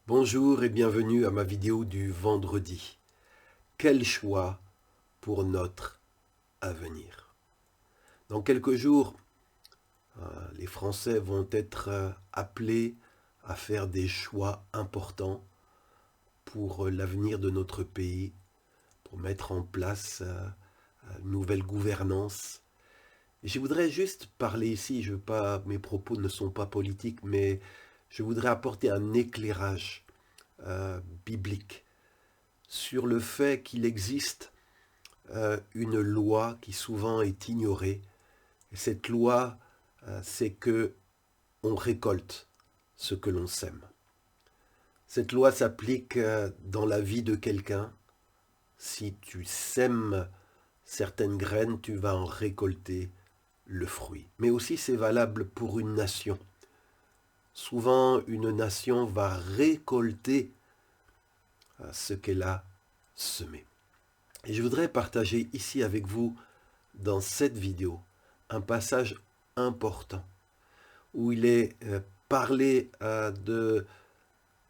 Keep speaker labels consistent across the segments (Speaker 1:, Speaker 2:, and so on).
Speaker 1: Bonjour et bienvenue à ma vidéo du vendredi. Quel choix pour notre avenir? Dans quelques jours, les Français vont être appelés à faire des choix importants pour l'avenir de notre pays, pour mettre en place une nouvelle gouvernance. Et je voudrais juste parler ici, mes propos ne sont pas politiques, mais je voudrais apporter un éclairage biblique sur le fait qu'il existe une loi qui souvent est ignorée. Et cette loi, c'est que on récolte ce que l'on sème. Cette loi s'applique dans la vie de quelqu'un. Si tu sèmes certaines graines, tu vas en récolter le fruit. Mais aussi c'est valable pour une nation. Souvent, une nation va récolter ce qu'elle a semé. Et je voudrais partager ici avec vous, dans cette vidéo, un passage important où il est parlé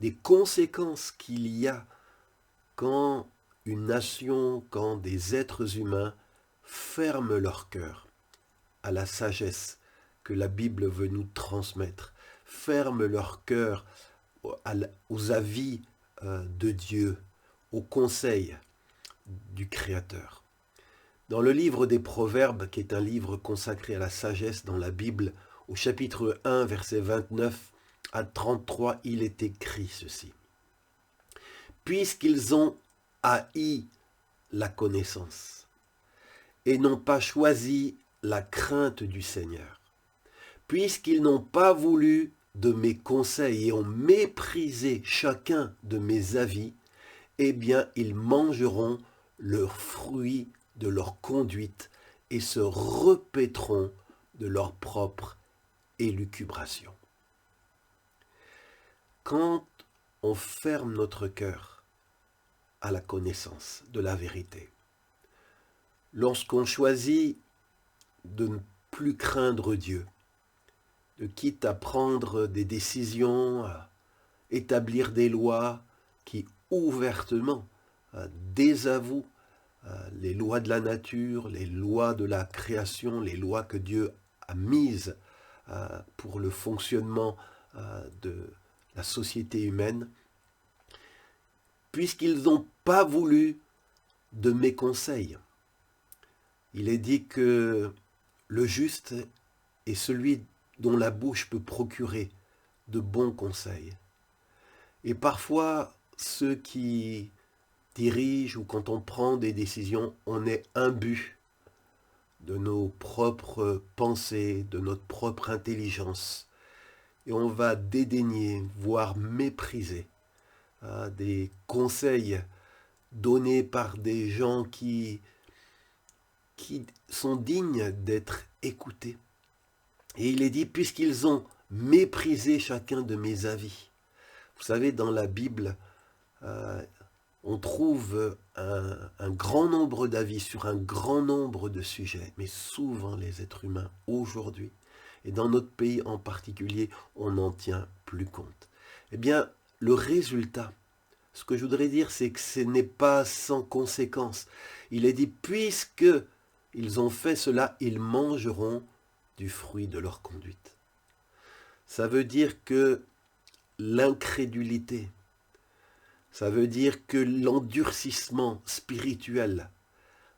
Speaker 1: des conséquences qu'il y a quand une nation, quand des êtres humains ferment leur cœur à la sagesse que la Bible veut nous transmettre, ferment leur cœur aux avis de Dieu, aux conseils du Créateur. Dans le livre des Proverbes, qui est un livre consacré à la sagesse dans la Bible, au chapitre 1, versets 29 à 33, il est écrit ceci. « Puisqu'ils ont haï la connaissance et n'ont pas choisi la crainte du Seigneur, puisqu'ils n'ont pas voulu de mes conseils et ont méprisé chacun de mes avis, eh bien, ils mangeront le fruit de leur conduite et se repaîtront de leur propre élucubration. » Quand on ferme notre cœur à la connaissance de la vérité, lorsqu'on choisit de ne plus craindre Dieu, de quitte à prendre des décisions, à établir des lois qui ouvertement désavouent les lois de la nature, les lois de la création, les lois que Dieu a mises pour le fonctionnement de la société humaine, puisqu'ils n'ont pas voulu de mes conseils. Il est dit que le juste est celui dont la bouche peut procurer de bons conseils. Et parfois, ceux qui dirigent ou quand on prend des décisions, on est imbu de nos propres pensées, de notre propre intelligence. Et on va dédaigner, voire mépriser des conseils donnés par des gens qui sont dignes d'être écoutés. Et il est dit, puisqu'ils ont méprisé chacun de mes avis. Vous savez, dans la Bible, on trouve un grand nombre d'avis sur un grand nombre de sujets, mais souvent les êtres humains, aujourd'hui, et dans notre pays en particulier, on n'en tient plus compte. Eh bien, le résultat, ce que je voudrais dire, c'est que ce n'est pas sans conséquence. Il est dit, puisque ils ont fait cela, ils mangeront du fruit de leur conduite. Ça veut dire que l'incrédulité, ça veut dire que l'endurcissement spirituel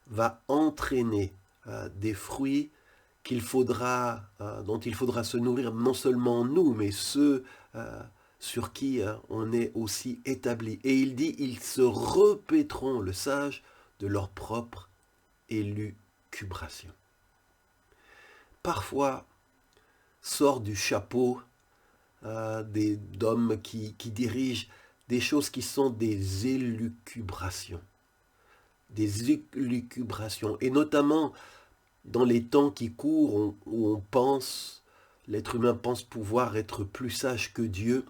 Speaker 1: va entraîner des fruits dont il faudra se nourrir, non seulement nous, mais ceux sur qui on est aussi établi. Et il dit, ils se repaîtront, le sage, de leur propre élucubration. Parfois, sort du chapeau d'hommes qui dirigent des choses qui sont des élucubrations. Des élucubrations. Et notamment, dans les temps qui courent, où l'être humain pense pouvoir être plus sage que Dieu,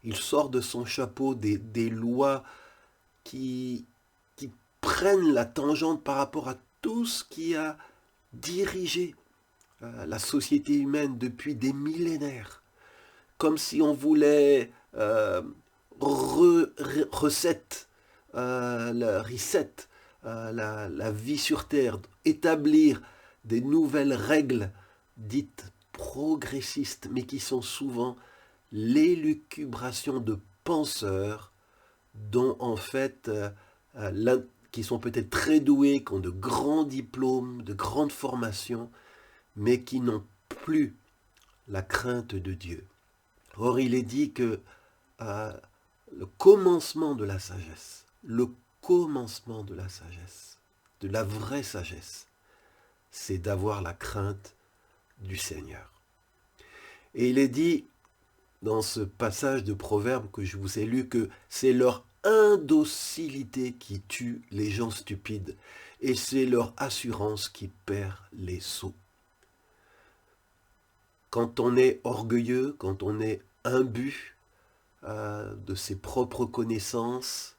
Speaker 1: il sort de son chapeau des lois qui prennent la tangente par rapport à tout ce qui a dirigé la société humaine depuis des millénaires. Comme si on voulait recette, la reset, la vie sur Terre, établir des nouvelles règles dites progressistes, mais qui sont souvent l'élucubration de penseurs dont en fait, qui sont peut-être très doués, qui ont de grands diplômes, de grandes formations, mais qui n'ont plus la crainte de Dieu. Or, il est dit que le commencement de la sagesse, le commencement de la sagesse, de la vraie sagesse, c'est d'avoir la crainte du Seigneur. Et il est dit dans ce passage de Proverbes que je vous ai lu que c'est leur indocilité qui tue les gens stupides et c'est leur assurance qui perd les sots. Quand on est orgueilleux, quand on est imbu de ses propres connaissances,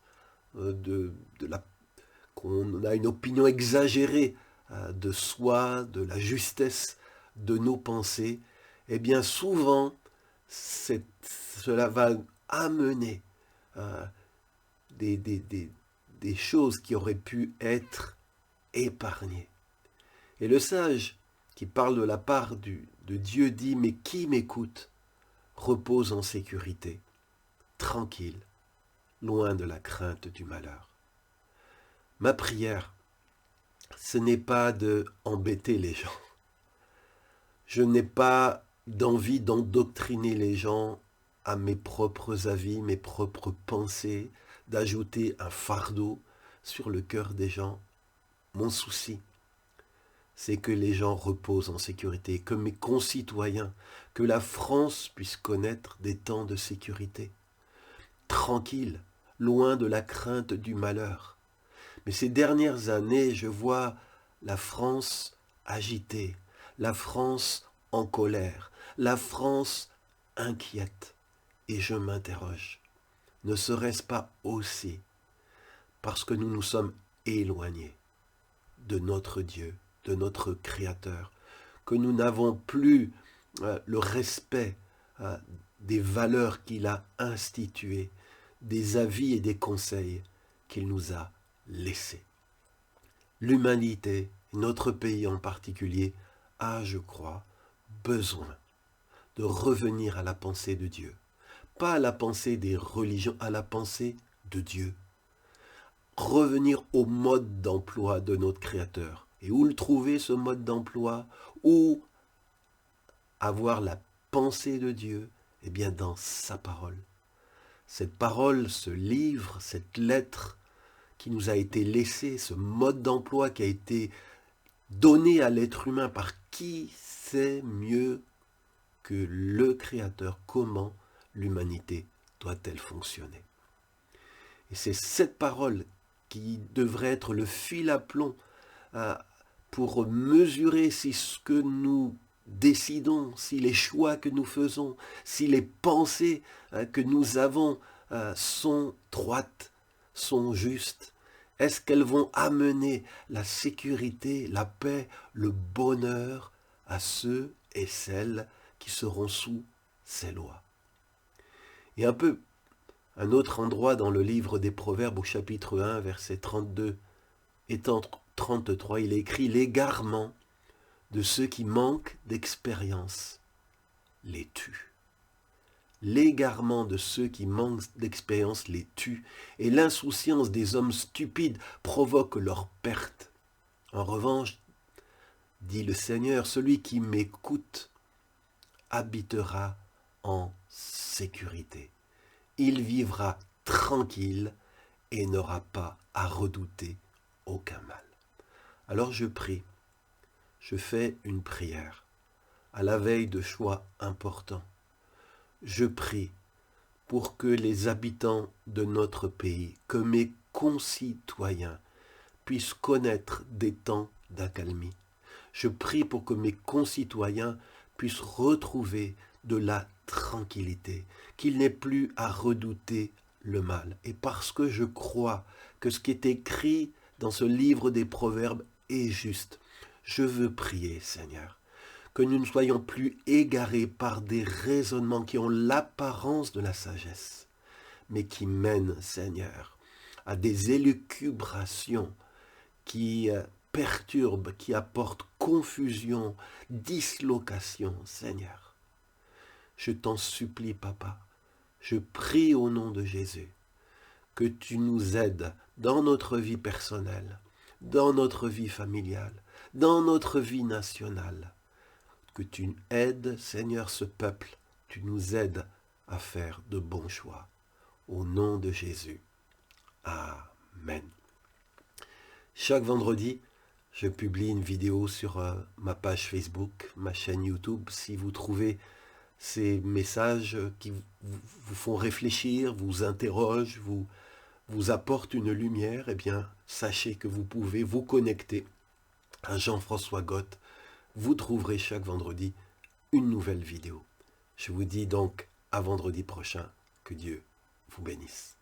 Speaker 1: qu'on a une opinion exagérée de soi, de la justesse de nos pensées, eh bien souvent, cela va amener des choses qui auraient pu être épargnées. Et le sage qui parle de la part de Dieu dit « Mais qui m'écoute repose en sécurité, tranquille, loin de la crainte du malheur. » Ma prière, ce n'est pas de embêter les gens. Je n'ai pas d'envie d'endoctriner les gens à mes propres avis, mes propres pensées, d'ajouter un fardeau sur le cœur des gens. Mon souci, c'est que les gens reposent en sécurité, que mes concitoyens, que la France puisse connaître des temps de sécurité, tranquille, loin de la crainte du malheur. Mais ces dernières années, je vois la France agitée, la France en colère, la France inquiète. Et je m'interroge, ne serait-ce pas aussi parce que nous nous sommes éloignés de notre Dieu, de notre Créateur, que nous n'avons plus le respect des valeurs qu'il a instituées, des avis et des conseils qu'il nous a laissés. L'humanité, notre pays en particulier, a, je crois, besoin de revenir à la pensée de Dieu. Pas à la pensée des religions, à la pensée de Dieu. Revenir au mode d'emploi de notre Créateur. Et où le trouver, ce mode d'emploi? Où avoir la pensée de Dieu? Eh bien, dans sa parole. Cette parole, ce livre, cette lettre qui nous a été laissée, ce mode d'emploi qui a été donné à l'être humain par qui sait mieux que le Créateur comment l'humanité doit-elle fonctionner. Et c'est cette parole qui devrait être le fil à plomb pour mesurer si ce que nous décidons, si les choix que nous faisons, si les pensées que nous avons sont droites, sont justes. Est-ce qu'elles vont amener la sécurité, la paix, le bonheur à ceux et celles qui seront sous ces lois? Et un autre endroit dans le livre des Proverbes au chapitre 1, versets 32 et 33, il est écrit « L'égarement de ceux qui manquent d'expérience les tue. » L'égarement de ceux qui manquent d'expérience les tue, et l'insouciance des hommes stupides provoque leur perte. En revanche, dit le Seigneur, celui qui m'écoute habitera en sécurité. Il vivra tranquille et n'aura pas à redouter aucun mal. Alors je prie, je fais une prière à la veille de choix importants. Je prie pour que les habitants de notre pays, que mes concitoyens puissent connaître des temps d'accalmie. Je prie pour que mes concitoyens puissent retrouver de la tranquillité, qu'ils n'aient plus à redouter le mal. Et parce que je crois que ce qui est écrit dans ce livre des Proverbes est juste, je veux prier, Seigneur, que nous ne soyons plus égarés par des raisonnements qui ont l'apparence de la sagesse, mais qui mène, Seigneur, à des élucubrations qui perturbent, qui apportent confusion, dislocation, Seigneur. Je t'en supplie, Papa, je prie au nom de Jésus, que tu nous aides dans notre vie personnelle, dans notre vie familiale, dans notre vie nationale. Que tu aides, Seigneur, ce peuple, tu nous aides à faire de bons choix. Au nom de Jésus. Amen. Chaque vendredi, je publie une vidéo sur ma page Facebook, ma chaîne YouTube. Si vous trouvez ces messages qui vous font réfléchir, vous interrogent, vous apportent une lumière, eh bien, sachez que vous pouvez vous connecter à Jean-François Goth. Vous trouverez chaque vendredi une nouvelle vidéo. Je vous dis donc à vendredi prochain. Que Dieu vous bénisse.